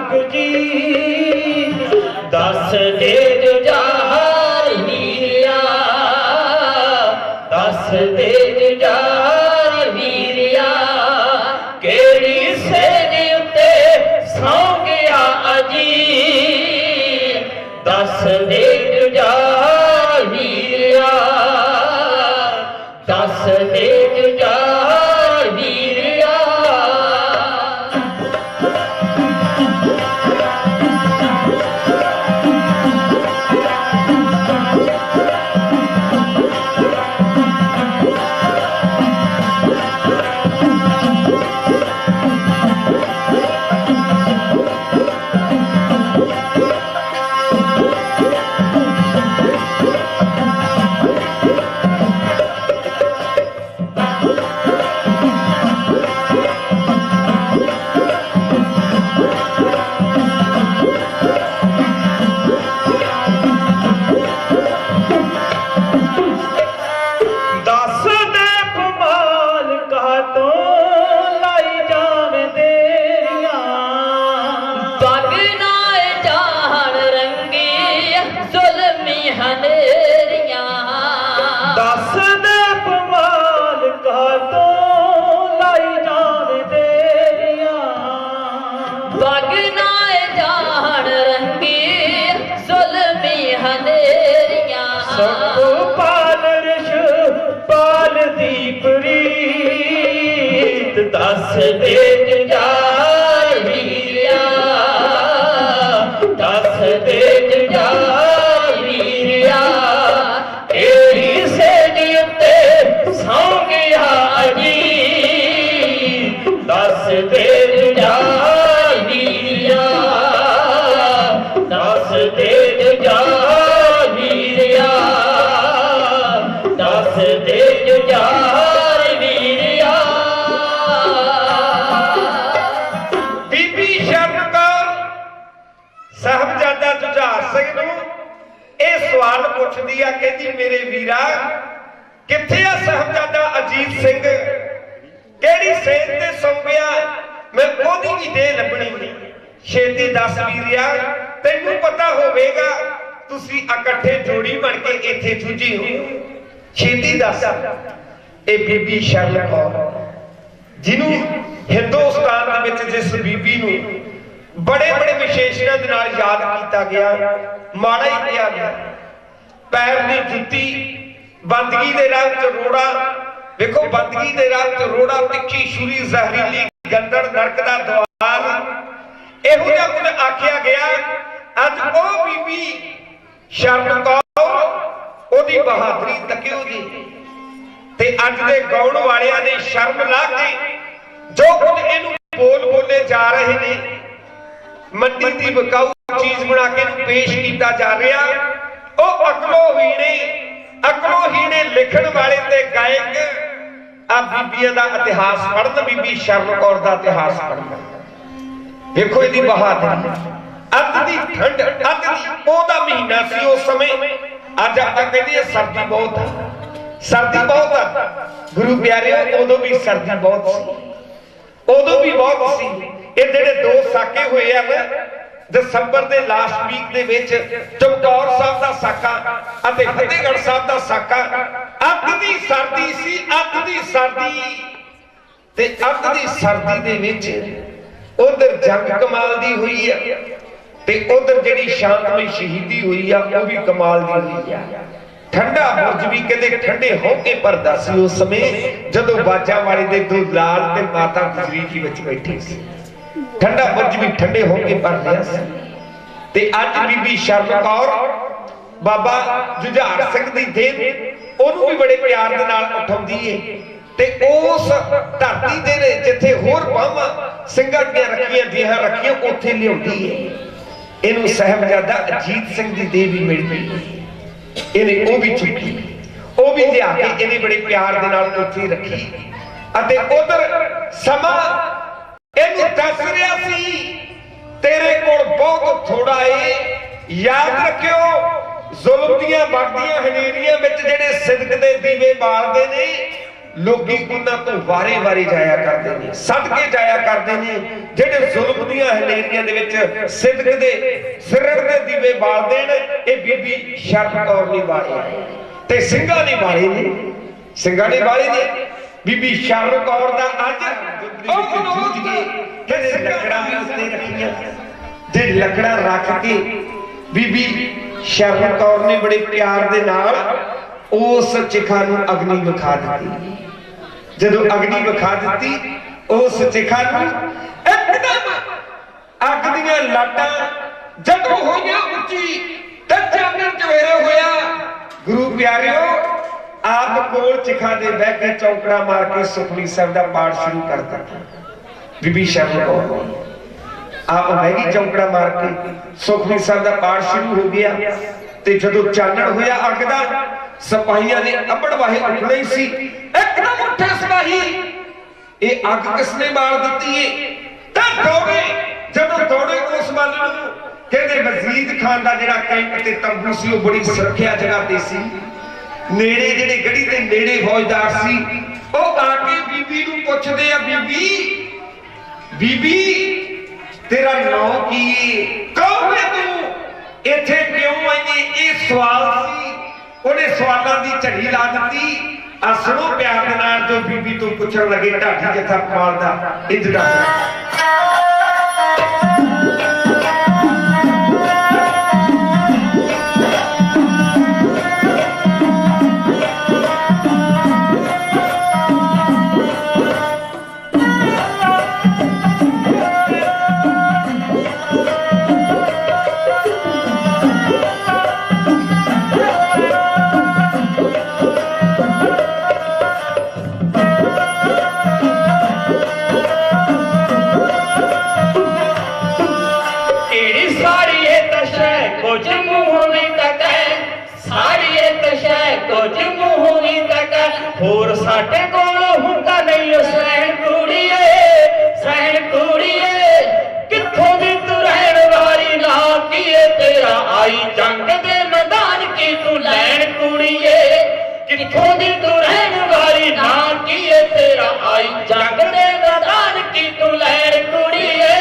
नानक जी दस दे जुझार वीरिया, दस दे जुझार वीरिया, केड़ी सेज उत्ते सौ गया अजी, दस दे जुझार वीरिया, दस दे जुझार वीरिया। दस दे जुझार वीरिया, दस दे जुझार वीरिया, केड़ी सेज उत्ते सौ गया अजी, दस दे जुझार वीरिया, दस दे जुझार वीरिया, दस दे जुझार वीरिया। साहबजादा जुझार सिंह नूं ਇਹ सवाल पुछदी आ, कहती मेरे वीरा किथे आ साहबजादा अजीत सिंह, केड़ी सेज ते सौ गया, मैं ओदी भी देह लभणी नहीं, छेती दस वीरिया, तैनूं पता होवेगा तुसी इकट्ठे जोड़ी बन के इत्थे जुझे हो, छेती दस। ए बीबी शरण कौर जिन्हों हिंदुस्तान दे विच जिस बीबी नूं बड़े बड़े विशेषणों के नाल याद किया गया, माड़ा ही किया गया, पैर की जुत्ती, बंदगी दे राह च रोड़ा, देखो बंदगी दे राह च रोड़ा, तिखी छुरी, जहरीली गंदड़, नरक दा द्वार, इहो जिहा कुछ आखिया गया। अज ओ बीबी शरण कौर ओदी बहादुरी तकियो जी, ते अज दे गाउण वालियां ने शर्म ला के जो कुछ इहनूं बोल बोले जा रहे ने, मंडी की बकाऊ चीज बना के पेश किया जा रहा, वो अकलो हीने लिखण वाले ते गायक आ बीबियां दा इतिहास पढ़न, बीबी शरण कौर दा इतिहास पढ़न, देखो इहदी बहादुरी। अत दी ठंड, अत दी ओदा महीना सी उस समय, अज आप कहते सर्दी बहुत है, सर्दी बहुत है गुरु प्यारे, उदों भी सर्दी बहुत सी, उदों भी बहुत सी। ये जेडे दो साके हुए हैं दसंबर के लास्ट वीक दे विच, चमकौर साहब का साका अते फतेहगढ़ साहब का साका, अग दी सर्दी सी, अग दी सर्दी ते अग दी सर्दी दे विच उधर जंग कमाल दी हुई है, ते उधर जिहड़ी शांतमई शहीदी हुई है वो भी कमाल दी हुई है। ठंडा बुर्ज भी कहते ठंडे होके भरदा सी उस समय, जदों बाजा वाले दे दो लाल ते माता गुजरी जी विच बैठी सी, ठंडा बुर्ज भी ठंडे होके भर रहा सी। ते अज बीबी शरण कौर बाबा जुझार सिंह दी देह ओनू भी बड़े प्यार दे नाल उठाउंदी है, ते उस धरती दे जिथे होर बावां ਸਿੰਘਾਂ ਦੀਆਂ रखियां देहां रखियां उत्थे लियाउंदी है। इहनूं साहबजादा अजीत सिंह दी देह भी मिल गई, इहने वो भी चुकी, वो भी लिया के इहने बड़े प्यार दे नाल उत्थे रखी, अते उधर समा इहनूं दस रिहा सी तेरे कोल बहुत थोड़ा है, याद रखियो जुल्म दीयां वगदियां हनेरियां विच जिहड़े सिदक दे दीवे बालदे ने लोगी उन्हां तो वारे वारे जाया करदे ने, सद के जाया करदे ने, ਜਿਹੜੇ ਜ਼ੁਲਮ ਦੀਆਂ ਹਨੇਰੀਆਂ ਦੇ ਵਿੱਚ ਸਿਦਕ ਦੇ ਸਿਰੜ ਦੇ ਦੀਵੇ ਬਾਲ ਦੇਣ, ਇਹ ਬੀਬੀ ਸ਼ਰਨ ਕੌਰ ਨਹੀਂ ਬਾਲੇ ਤੇ ਸਿੰਘਾਂ ਨਹੀਂ ਬਾਲੇ ਨੇ, ਸਿੰਘਾਂ ਨਹੀਂ ਬਾਲੇ ਨੇ। ਬੀਬੀ ਸ਼ਰਨ ਕੌਰ ਦਾ ਅੱਜ ਉਹ ਜੂਝ ਕੇ ਕਹਿੰਦੇ ਲੱਕੜਾਂ ਉੱਤੇ ਰੱਖੀਆਂ ਤੇ ਲੱਕੜਾਂ ਰੱਖ ਕੇ ਬੀਬੀ ਸ਼ਰਨ ਕੌਰ ਨੇ ਬੜੇ ਪਿਆਰ ਦੇ ਨਾਲ ਉਸ ਚਿਖਾ ਨੂੰ ਅਗਨੀ ਵਿਖਾ ਦਿੱਤੀ। ਜਦੋਂ ਅਗਨੀ ਵਿਖਾ ਦਿੱਤੀ ਉਸ ਚਿਖਾ ਨੂੰ, ਇੱਕਦਮ ਅੱਗ ਦੀਆਂ ਲਾਟਾਂ ਜਦੋਂ ਹੋਈਆਂ ਉੱਚੀ ਤੇ ਚਾਨਣ ਚਵੇਰੇ ਹੋਇਆ। ਗੁਰੂ ਪਿਆਰਿਓ, ਆਪ ਕੋਲ ਚਿਖਾ ਦੇ ਬਹਿ ਕੇ ਚੌਂਕੜਾ ਮਾਰ ਕੇ ਸੁਖਮਨੀ ਸਾਹਿਬ ਦਾ ਪਾਠ ਸ਼ੁਰੂ ਕਰ ਦਿੱਤਾ। ਬੀਬੀ ਸ਼ਰਨ ਕੌਰ ਆਪ ਬਹਿ ਗਈ ਚੌਂਕੜਾ ਮਾਰ ਕੇ, ਸੁਖਮਨੀ ਸਾਹਿਬ ਦਾ ਪਾਠ ਸ਼ੁਰੂ ਹੋ ਗਿਆ। ਤੇ ਜਦੋਂ ਚਾਨਣ ਹੋਇਆ ਅੱਗ ਦਾ, ਸਿਪਾਹੀਆਂ ਨੇ ਅੱਬੜ ਵਾਹੇ ਉੱਠਣਾ ਹੀ ਸੀ। ਇੱਕਦਮ ਉੱਠੇ ਸਿਪਾਹੀ, ਇਹ ਅੱਗ ਕਿਸਨੇ ਬਾਲ ਦਿੱਤੀ ਏ? ਤਾਂ ਦੌੜੇ, ਜਦੋਂ ਦੌੜੇ ਉਸ ਵੱਲ ਨੂੰ, ਕਹਿੰਦੇ ਵਜ਼ੀਰ ਖਾਨ ਦਾ ਜਿਹੜਾ ਕੈਂਪ ਤੇ ਤੰਬੂ ਸੀ ਉਹ ਬੜੀ ਸੁਰੱਖਿਆ ਜਗ੍ਹਾ ਤੇ ਸੀ। ਨੇੜੇ ਜਿਹੜੇ ਗੜੀ ਦੇ ਨੇੜੇ ਫੌਜਦਾਰ ਸੀ, ਉਹ ਆ ਕੇ ਬੀਬੀ ਨੂੰ ਪੁੱਛਦੇ ਆ, ਬੀਬੀ ਬੀਬੀ ਤੇਰਾ ਨਾਂ ਕੀ ਏ? ਕੌਣ ਹੈ ਤੂੰ? ਇੱਥੇ ਕਿਉਂ ਆਈ? ਇਹ ਸਵਾਲ ਸੀ। ਉਹਨੇ ਸਵਾਲਾਂ ਦੀ ਝੜੀ ਲਾ ਦਿੱਤੀ। ਆ ਸੁਣੋ ਪਿਆਰ ਦੇ ਨਾਲ ਜੋ ਬੀਬੀ ਤੋਂ ਪੁੱਛਣ ਲੱਗੇ, ਢਾਡੀ ਜਥਾ ਪਾਲ ਦਾ ਇੰਦਰਾ। ਹੋਰ ਸਾਡੇ ਕੋਲ ਹੁੰਦਾ ਨਹੀਂ ਸੈਣ ਕੁੜੀਏ, ਸੈਣ ਕੁੜੀਏ, ਕਿੱਥੋਂ ਦੀ ਤੂੰ ਰਹਿਣ ਵਾਲੀ, ਨਾ ਕੀਏ ਤੇਰਾ ਆਈ ਜੰਗ ਦੇ ਮੈਦਾਨ ਕੀ ਤੂੰ ਲੈਣ ਕੁੜੀਏ, ਕਿੱਥੋਂ ਦੀ ਤੂੰ ਰਹਿਣ ਵਾਲੀ, ਨਾ ਕੀਏ ਤੇਰਾ ਆਈ ਜੰਗ ਦੇ ਮੈਦਾਨ ਕੀ ਤੂੰ ਲੈਣ ਕੁੜੀਏ।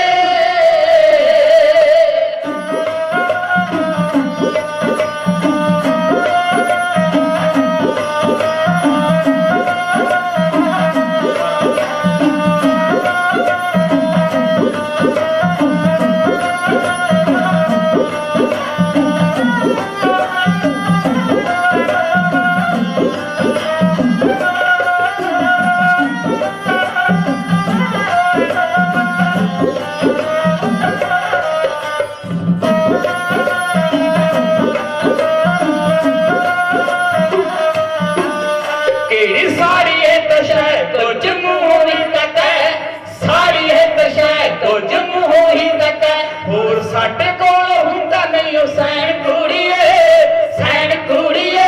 ਸਾਡੇ ਕੋਲ ਹੁੰਦਾ ਨਹੀਂ ਸੈਣ ਕੁੜੀਏ, ਸੈਣ ਕੁੜੀਏ,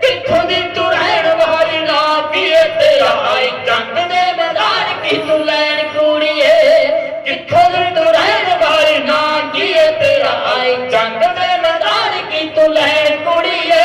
ਕਿੱਥੋਂ ਦੀ ਤੂੰ ਰਹਿਣ ਵਾਲੀ, ਨਾ ਕੀਏ ਤੇਰਾ ਆਈ ਜੰਗ ਦੇ ਮੈਦਾਨ ਕੀ ਤੂੰ ਲੈਣ ਕੁੜੀਏ, ਕਿੱਥੋਂ ਦੀ ਤੂੰ ਰਹਿਣ ਵਾਲੀ, ਨਾ ਕੀਏ ਤੇਰਾ ਆਈ ਜੰਗ ਦੇ ਮੈਦਾਨ ਕੀ ਤੂੰ ਲੈਣ ਕੁੜੀਏ।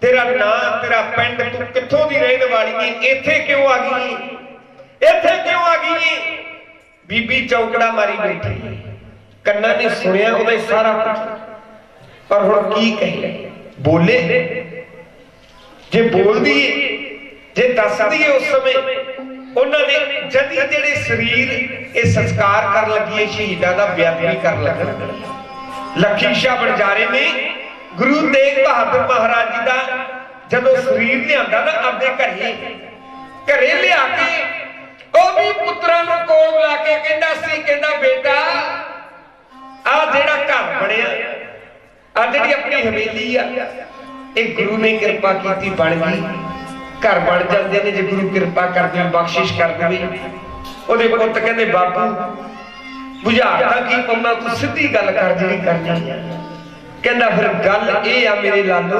तेरा नां तेरा पिंड तू कित्थों दी रहन वाली है इत्थे क्यों आ गई इत्थे क्यों आ गई बीबी चौकड़ा मारी बैठी कन्ना ने सुनिया ਉਹਦਾ सारा कुछ पर हुण की कहे बोले जे बोलदी जे दसदी है उस समय उन्होंने जदी जेड़े शरीर ये संस्कार कर लगी है शहीदां दा बेअदबी कर लगी लखी शाह बंजारे ने गुरु तेग बहादुर महाराज जी का जदों शरीर लिया ना अपने घरे लिया के ਉਹ भी पुत्रां नूं कोल ला के कहंदा सी कहंदा बेटा आ जेड़ा घर बनया आ जेड़ी अपनी हवेली आ ਇਹ गुरु ने कृपा की बन गई घर बन जाते हैं जो गुरु कृपा कर दे बख्शिश कर दे ਉਹਦੇ ਪੁੱਤ ਕਹਿੰਦੇ ਬਾਪੂ बुझाता की पौना तू सीधी गल कर जी करनी कहंदा फिर गल ये आ मेरे लालू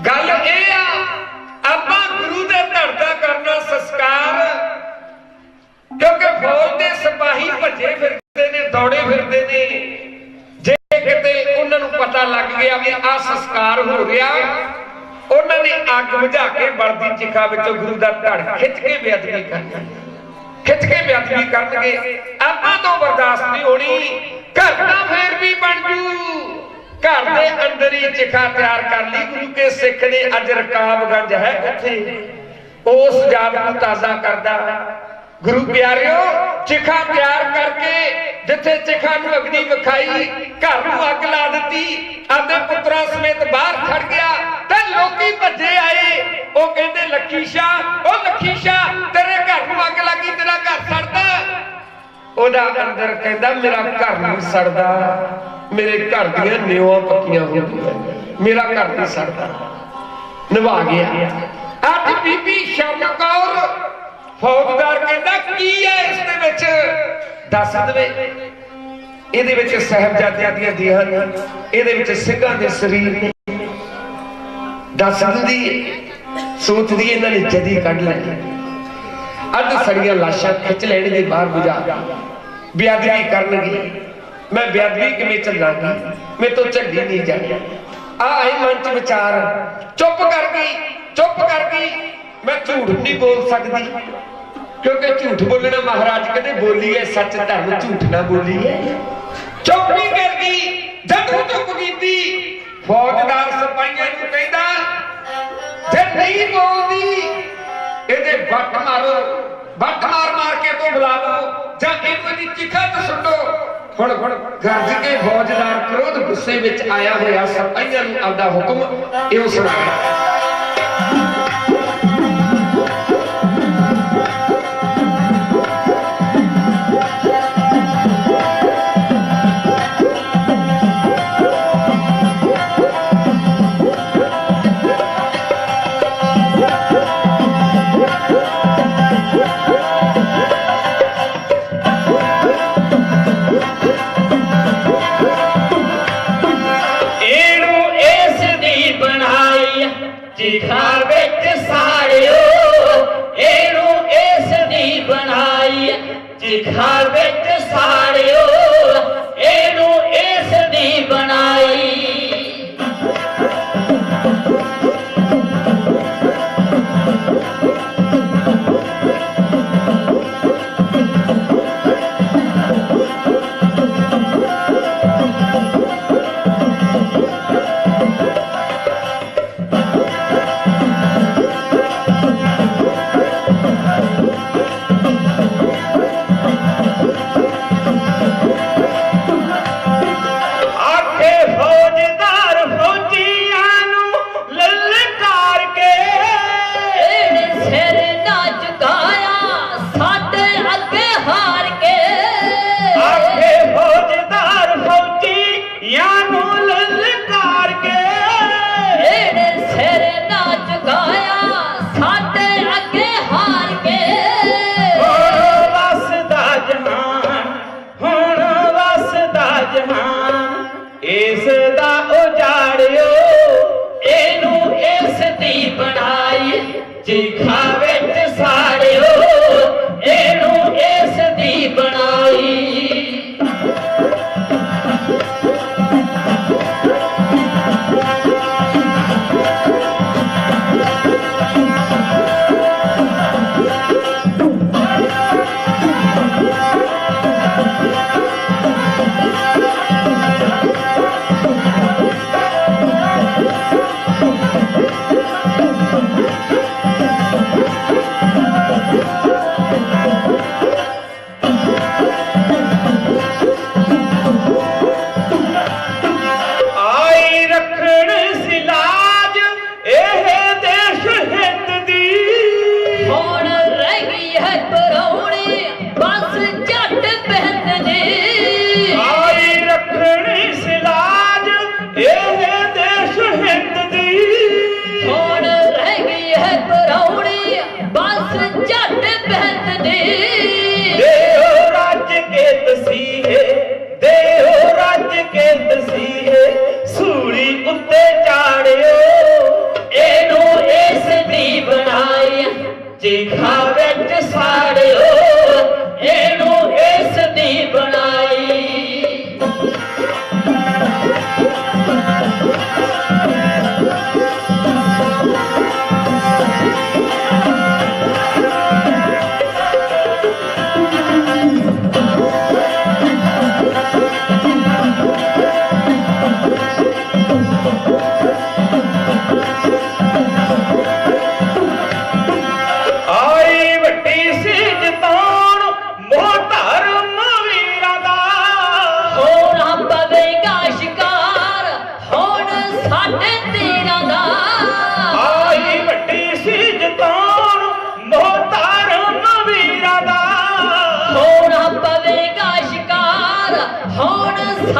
गल ये आ आपां गुरु दे धड़ दा करना संस्कार क्योंकि फौज दे सिपाही भजे फिरदे ने दौड़े फिरदे ने जे किते उन्हां नूं पता लग गया भी आ संस्कार हो रहा उन्होंने अग बुझा के बलदी चिखा विचों गुरु दा धड़ खिच के बेअदबी करनी खिच के बेअदबी करनगे आपां तो बर्दाश्त नहीं होनी घर दा फेर भी बन जू घर दे अंदर ही चिखा तैयार कर ली गुरु के सिख ने अज रकाबगंज है किथे उस याद को ताजा करदा गुरु प्यारियो चिखा तैयार करके जिथे चिखा नूं अग्नि विखाई घर नूं अग ला दित्ती आदे पुत्रां समेत बाहर खड़ गया ते लोकी भजे आए ओ कहंदे लखी शाह तेरे घर नूं अग लगी तेरा घर सड़दा ओदा अंदर कहंदा मेरा घर नहीं सड़दा मेरे घर दीयां निवां पक्कियां हो गईयां मेरा घर नहीं सड़दा निभा गया अज बीबी शरण कौर फौजदार कहता की है इसके विच दस दवे ਇਹਦੇ ਵਿੱਚ ਸਾਹਿਬਜ਼ਾਦਿਆਂ ਦੀਆਂ ਦੇਹਾਂ ਨੇ ਇਹਦੇ ਵਿੱਚ ਸਿੰਘਾਂ ਦੇ ਸਰੀਰ ਨੇ ਦੱਸ ਦਿੰਦੀ ਸੋਚਦੀ ਇਹਨਾਂ ਨੇ ਜਦੀ ਕੱਢ ਲੈਣੀ ਅੱਧ ਸੜੀਆਂ ਲਾਸ਼ਾਂ ਖਿੱਚ ਲੈਣਗੇ ਬਾਹਰ ਬੁਝਾ ਬੇਅਦਬੀ ਕਰਨਗੇ ਮੈਂ ਬੇਅਦਬੀ ਕਿਵੇਂ ਚੱਲਾਂਗੀ ਮੈਂ ਤੋਂ ਝੱਲੀ ਨਹੀਂ ਜਾਣੀ ਆ ਆਈ ਮਨ ਚ ਵਿਚਾਰ ਚੁੱਪ ਕਰ ਗਈ मैं झूठ नहीं बोल सकती क्योंकि झूठ बोलना महाराज कहते बोली है सच धर्म झूठ ना बोली है चुप नहीं कर गई जब चुप की फौजदार सिपाहियां नूं कहंदा जे नहीं बोलदी इहदे बट मार के तो बुला लो जां इहदी चिखा ते सुटो हुण गरज के फौजदार क्रोध गुस्से विच आया होया सिपाहियां नूं आपदा हुक्म इहो सुणाया चिखा विच साड़ियो एनू इस दी बनाई चिखा विच साड़ियो एनू इस दी बनाई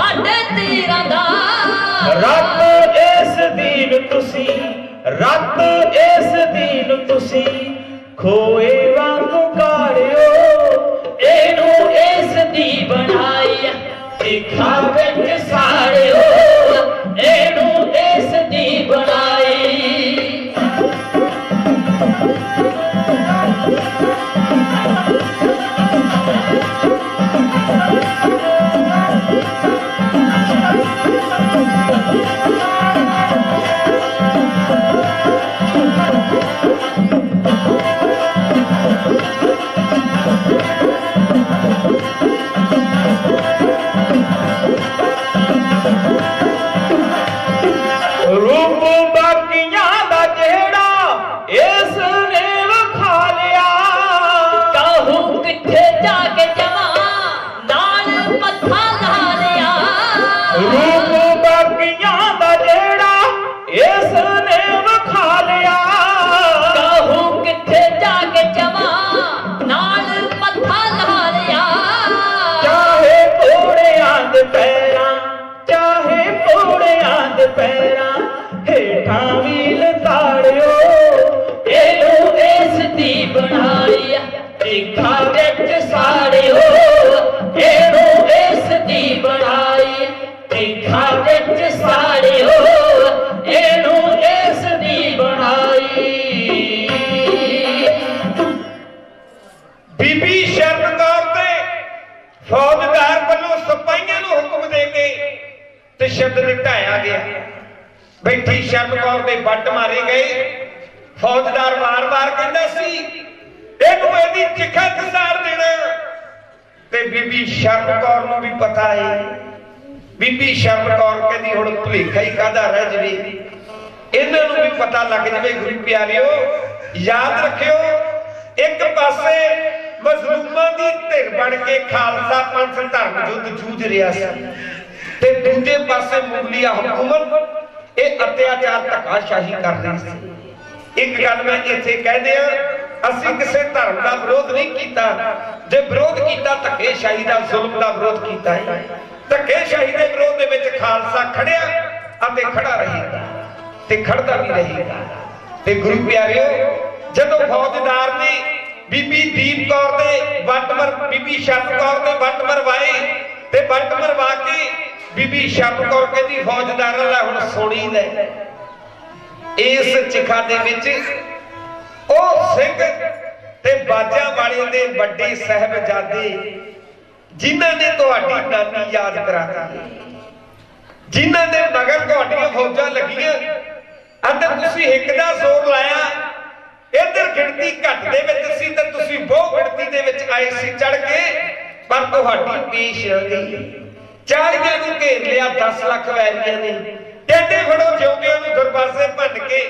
ਸਾਡੇ ਤੀਰਾਂ ਦਾ ਰੱਬ ਇਸ ਦੀਨ ਤੁਸੀਂ, ਰੱਬ ਇਸ ਦੀਨ ਤੁਸੀਂ ਖੋਏ ਵਾਂਗੂ ਕਾੜਿਓ। ਇਹਨੂੰ ਇਸ ਦੀ ਬਣਾਈ ਤਿੱਖਾ ਵਿੱਚ ਸਾੜਿਓ, ਇਹਨੂੰ ਇਸ ਦੀ ਬਣਾਈ। ਰੂਪ ਬਾਕੀਆਂ ਦਾ ਜਿਹੜਾ ਇਸ ਨੇ ਵਿਖਾ ਲਿਆ। ਕਾਹੂ ਕਿੱਥੇ ਜਾ ਕੇ ਜਮਾ ਨਾਲ ਮੱਥਾ ਲਾ ਲਿਆ। ਰੂਪ ਬਾਕੀਆਂ ਦਾ ਜਿਹੜਾ ਇਸ ਨੇ ਵਿਖਾ ਲਿਆ। ਕਾਹੂ ਕਿੱਥੇ ਜਾ ਕੇ ਜਮਾ ਨਾਲ ਮੱਥਾ ਲਾ ਲਿਆ। ਚਾਹੇ ਘੋੜਿਆਂ ਦੇ ਪੈਰਾਂ, ਚਾਹੇ ਘੋੜਿਆਂ ਦੇ ਪੈਰਾਂ ਹੇਠਾਂ ਵੀ ਲਤਾੜਿਓ। ਇਹਨੂੰ ਇਸ ਦੀ ਬਣਾਈ ਤਿੱਖਾ ਵਿੱਚ ਸਾੜਿਓ, ਇਹਨੂੰ ਇਸ ਦੀ ਬਣਾਈ ਤਿੱਖਾ ਵਿੱਚ ਸਾੜਿਓ, ਇਹਨੂੰ ਇਸ ਦੀ ਬਣਾਈ। ਬੀਬੀ ਸ਼ਰਨ ਕੌਰ ਤੇ ਫੌਜਦਾਰ ਵੱਲੋਂ ਸਿਪਾਹੀਆਂ ਨੂੰ ਹੁਕਮ ਦੇ ਕੇ ਤਸ਼ੱਦਦ ਢਾਇਆ ਗਿਆ। ਬੈਠੀ ਸ਼ਰਨ ਕੌਰ ਦੇ ਵੱਟ ਮਾਰੇ ਗਏ। ਫੌਜਦਾਰ ਵਾਰ-ਵਾਰ ਕਹਿੰਦਾ ਸੀ ਇਹਨੂੰ ਇਹਦੀ ਚਿਖਾ ਸਾੜ ਦੇਣਾ। ਤੇ ਬੀਬੀ ਸ਼ਰਨ ਕੌਰ ਨੂੰ ਵੀ ਪਤਾ ਹੈ। ਬੀਬੀ ਸ਼ਰਨ ਕੌਰ ਕਹਿੰਦੀ ਹੁਣ ਭੁਲੇਖਾ ਹੀ ਕਾਹਦਾ ਰਹਿ ਜਵੇ, ਇਹਨਾਂ ਨੂੰ ਵੀ ਪਤਾ ਲੱਗ ਜਵੇ। ਗੁਰੂ ਪਿਆਰਿਓ ਯਾਦ ਰੱਖਿਓ, ਇੱਕ ਪਾਸੇ ਮਜ਼ਲੂਮਾਂ ਦੀ ਧਿਰ ਬਣ ਕੇ ਖਾਲਸਾ ਪੰਥ ਧਰਮ ਯੁੱਧ ਜੂਝ ਰਿਹਾ ਸੀ ਤੇ ਦੂਜੇ ਪਾਸੇ ਮੁਗਲਿਆ ਹਕੂਮਤ ਇਹ ਅਤਿਆਚਾਰ ਧੱਕਾਸ਼ਾਹੀ ਕਰ ਰਹੀ ਸੀ। ਇੱਕ ਗੱਲ ਮੈਂ ਇੱਥੇ ਕਹਿ ਦਿਆਂ, ਅਸੀਂ ਕਿਸੇ ਧਰਮ ਦਾ ਵਿਰੋਧ ਨਹੀਂ ਕੀਤਾ। ਜੇ ਵਿਰੋਧ ਕੀਤਾ ਧੱਕੇਸ਼ਾਹੀ ਦਾ, ਜ਼ੁਲਮ ਦਾ ਵਿਰੋਧ ਕੀਤਾ ਹੈ। ਧੱਕੇਸ਼ਾਹੀ ਦੇ ਵਿਰੋਧ ਦੇ ਵਿੱਚ ਖਾਲਸਾ ਖੜਿਆ ਅਤੇ ਖੜਾ ਰਹੇਗਾ ਤੇ ਖੜਦਾ ਵੀ ਰਹੇਗਾ। ਤੇ ਗੁਰੂ ਪਿਆਰਿਓ ਜਦੋਂ ਫੌਜਦਾਰ ਨੇ ਬੀਬੀ ਦੀਪ ਕੌਰ ਦੇ ਵੱਟ ਮਰ, ਬੀਬੀ ਸ਼ਰਨ ਕੌਰ ਦੇ ਵੱਟ ਮਰਵਾਏ ਤੇ ਵੱਟ ਮਰਵਾ ਕੇ ਬੀਬੀ ਸ਼ਰਨ ਕੌਰ ਕਹਿੰਦੀ ਫੌਜਦਾਰਾਂ ਲੈ ਹੁਣ ਸੁਣੀ ਲੈ। ਇਸ ਚਿਖਾ ਦੇ ਵਿੱਚ ਉਹ ਸਿੰਘ ਤੇ ਬਾਜਾਂ ਵਾਲੇ ਦੇ ਵੱਡੇ ਸਾਹਿਬਜ਼ਾਦੇ ਜਿਨ੍ਹਾਂ ਨੇ ਤੁਹਾਡੀ ਨਾਨੀ ਯਾਦ ਕਰਾਤੀ, ਜਿਨ੍ਹਾਂ ਦੇ ਮਗਰ ਤੁਹਾਡੀਆਂ ਫੌਜਾਂ ਲੱਗੀਆਂ ਅਤੇ ਤੁਸੀਂ ਇੱਕ ਦਾ ਜ਼ੋਰ ਲਾਇਆ। ਇੱਧਰ ਗਿਣਤੀ ਘੱਟ ਦੇ ਵਿੱਚ ਸੀ ਤੇ ਤੁਸੀਂ ਬਹੁ ਗਿਣਤੀ ਦੇ ਵਿੱਚ ਆਏ ਸੀ ਚੜ ਕੇ, ਪਰ ਤੁਹਾਡੀ ਪੇਸ਼ ਗਈ। 40 ਨੂੰ ਘੇਰ ਲਿਆ 10 ਲੱਖ ਵੈਰੀਆਂ ਨੇ। ਟੇਡੇ ਫੜੋ ਜਿਉਂਦਿਆਂ ਨੂੰ ਦਰਵਾਜ਼ੇ ਭੰਨ ਕੇ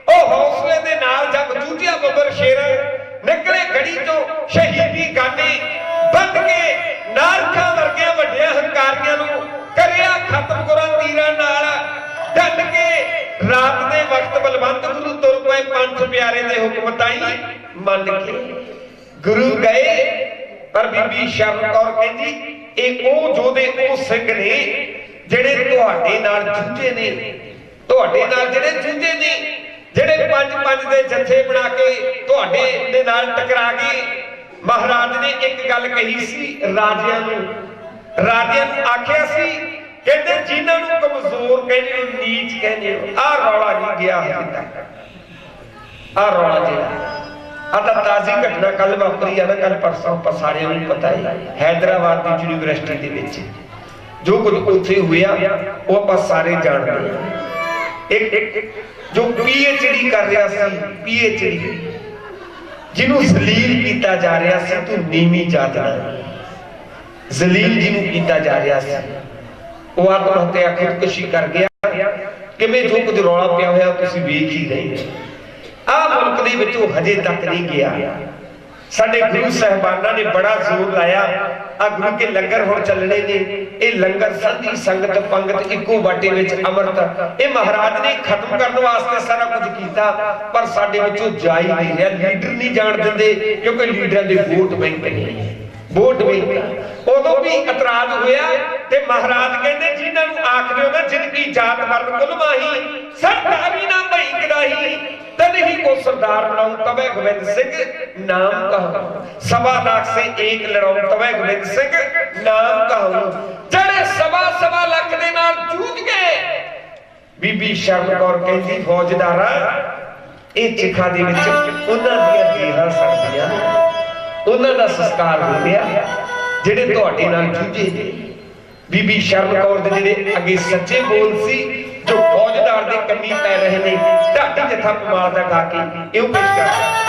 ਉਹ ਹੌਸਲੇ ਦੇ ਨਾਲ ਜਦ ਜੂਝਿਆ ਬੱਬਰ ਸ਼ੇਰ ਨਿਕਲੇ ਗੜੀ ਤੋਂ ਸ਼ਹੀਦੀ ਗਾਨੇ ਬੰਦ ਕੇ ਨਾਰਕਾਂ ਵਰਗਿਆਂ ਵੱਡਿਆਂ ਹੰਕਾਰੀਆਂ ਨੂੰ ਕਰਿਆ ਖਤਮ ਗੁਰਾਂ ਤੀਰਾਂ ਨਾਲ ਢੱਲ ਕੇ। ਰਾਤ ਦੇ ਵਕਤ ਬਲਵੰਤ ਗੁਰੂ ਤੁਰ ਪਏ ਪੰਜ ਪਿਆਰੇ ਦੇ ਹੁਕਮ ਤਾਈ ਮੰਨ ਕੇ। ਗੁਰੂ ਗਏ ਪਰ ਬੀਬੀ ਸ਼ਰਨ ਕੌਰ ਕਹਿੰਦੀ ਇਹ ਉਹ ਜੋਧੇ ਉਹ ਸਿੰਘ ਨੇ ਜਿਹੜੇ ਤੁਹਾਡੇ ਨਾਲ ਜੂਝੇ ਨੇ, ਤੁਹਾਡੇ ਨਾਲ ਜਿਹੜੇ ਜੂਝੇ ਨੇ, ਜਿਹੜੇ ਪੰਜ ਦੇ ਜੱਥੇ ਬਣਾ ਕੇ ਤੁਹਾਡੇ ਦੇ ਨਾਲ ਟਕਰਾ ਗਏ। ਮਹਾਰਾਜ ਨੇ ਇੱਕ ਗੱਲ ਕਹੀ ਸੀ ਰਾਜਿਆਂ ਨੂੰ ਆਖਿਆ ਸੀ, ਕਹਿੰਦੇ ਜਿਨ੍ਹਾਂ ਨੂੰ ਕਮਜ਼ੋਰ ਕਹਿੰਦੇ ਹੋ, ਨੀਚ ਕਹਿੰਦੇ ਹੋ, ਆਹ ਰੌਲਾ ਨਹੀਂ ਗਿਆ ਹਜੇ ਤੱਕ। ਆਹ ਰੌਲਾ ਜਿਹੜਾ ਆ ਤਾਂ ਤਾਜ਼ੀ ਘਟਨਾ ਕੱਲ ਵਾਪਰੀ ਆ ਨਾ, ਕੱਲ ਪਰਸੋਂ ਆਪਾਂ ਸਾਰਿਆਂ ਨੂੰ ਪਤਾ ਹੈ। ਹੈਦਰਾਬਾਦ ਦੀ ਯੂਨੀਵਰਸਿਟੀ ਦੇ ਵਿੱਚ ਜੋ ਕੁਝ ਉੱਥੇ ਹੋਇਆ ਉਹ ਆਪਾਂ ਸਾਰੇ ਜਾਣਦੇ ਹਾਂ। ਇੱਕ ਜੋ PhD ਕਰ ਰਿਹਾ ਸੀ, PhD ਜਿਹਨੂੰ ਜ਼ਲੀਲ ਕੀਤਾ ਜਾ ਰਿਹਾ ਸੀ, ਤੂੰ ਨੀਵੀਂ ਜਾਤ ਦਾ ਜ਼ਲੀਲ ਜਿਹਨੂੰ ਕੀਤਾ ਜਾ ਰਿਹਾ ਸੀ, ਉਹ ਆਤਮ ਹੱਤਿਆ ਖੁਦਕੁਸ਼ੀ ਕਰ ਗਿਆ। ਕਿਵੇਂ ਜੋ ਕੁਝ ਰੌਲਾ ਪਿਆ ਹੋਇਆ ਤੁਸੀਂ ਵੇਖ ਹੀ ਰਹੇ। ਆਹ ਮੁਲਕ ਦੇ ਵਿੱਚੋਂ ਹਜੇ ਤੱਕ ਨਹੀਂ ਗਿਆ। ਸਾਡੇ ਗੁਰੂ ਸਾਹਿਬਾਨਾਂ ਨੇ ਬੜਾ ਜ਼ੋਰ ਲਾਇਆ। ਆ ਗੁਰੂ ਕੇ ਲੰਗਰ ਹੁਣ ਚੱਲਣੇ ਨੇ, ਇਹ ਲੰਗਰ ਸਾਡੀ ਸੰਗਤ ਪੰਗਤ ਇੱਕੋ ਬਾਟੇ ਵਿੱਚ ਅੰਮ੍ਰਿਤ, ਇਹ ਮਹਾਰਾਜ ਨੇ ਖਤਮ ਕਰਨ ਵਾਸਤੇ ਸਾਰਾ ਕੁਝ ਕੀਤਾ, ਪਰ ਸਾਡੇ ਵਿੱਚੋਂ ਜਾ ਹੀ ਨਹੀਂ ਰਿਹਾ। ਲੀਡਰ ਨਹੀਂ ਜਾਣ ਦਿੰਦੇ ਕਿਉਂਕਿ ਲੀਡਰਾਂ ਦੇ ਵੋਟ ਬੈਂਕ ਨੇ, ਵੋਟ ਬੈਂਕ। ਉਦੋਂ ਵੀ ਇਤਰਾਜ਼ ਹੋਇਆ ਤੇ ਮਹਾਰਾਜ ਕਹਿੰਦੇ ਜਿਨ੍ਹਾਂ ਨੂੰ ਆਖਦੇ ਹੋ ਨਾ ਜ਼ਿੰਦਗੀ ਜਾਤ ਵਰਨ ਕੁਲ ਮਾਹੀ ਸਰਦਾਰੀ ਨਾ ਭਈ ਕਰਾਹੀ ਤਦ ਹੀ ਕੋ ਸਰਦਾਰ ਬਣਾਉ ਤਵੇ ਗੋਬਿੰਦ ਸਿੰਘ ਨਾਮ ਕਹੋ ਸਵਾ ਲੱਖ ਸੇ ਏਕ ਲੜਾਉ ਤਵੇ ਗੋਬਿੰਦ ਸਿੰਘ ਨਾਮ ਕਹੋ ਜਿਹੜੇ ਸਵਾ ਲੱਖ ਦੇ ਨਾਲ ਜੂਝ ਗਏ ਬੀਬੀ ਸ਼ਰਨ ਕੌਰ ਕਹਿੰਦੀ ਫੌਜਦਾਰਾ ਇਹ ਚਿਖਾ ਦੇ ਵਿੱਚ ਉਹਨਾਂ ਦੀਆਂ ਦੇਹਾਂ ਸੜਦੀਆਂ ਉਹਨਾਂ ਦਾ ਸੰਸਕਾਰ ਹੋ ਗਿਆ ਜਿਹੜੇ ਤੁਹਾਡੇ ਨਾਲ ਜੂਝੇ ਬੀਬੀ ਸ਼ਰਨ ਕੌਰ ਦੇ ਜਿਹੜੇ ਅੱਗੇ ਸੱਚੇ ਬੋਲ ਸੀ ਜੋ ਫੌਜਦਾਰ ਦੇ ਕੰਨੀ ਪੈ ਰਹੇ ਨੇ ਢਾਡੀ ਜਥਾ ਪਮਾਲ ਦਾ ਗਾ ਕੇ ਇਹੋ ਪੇਸ਼ ਕਰਦਾ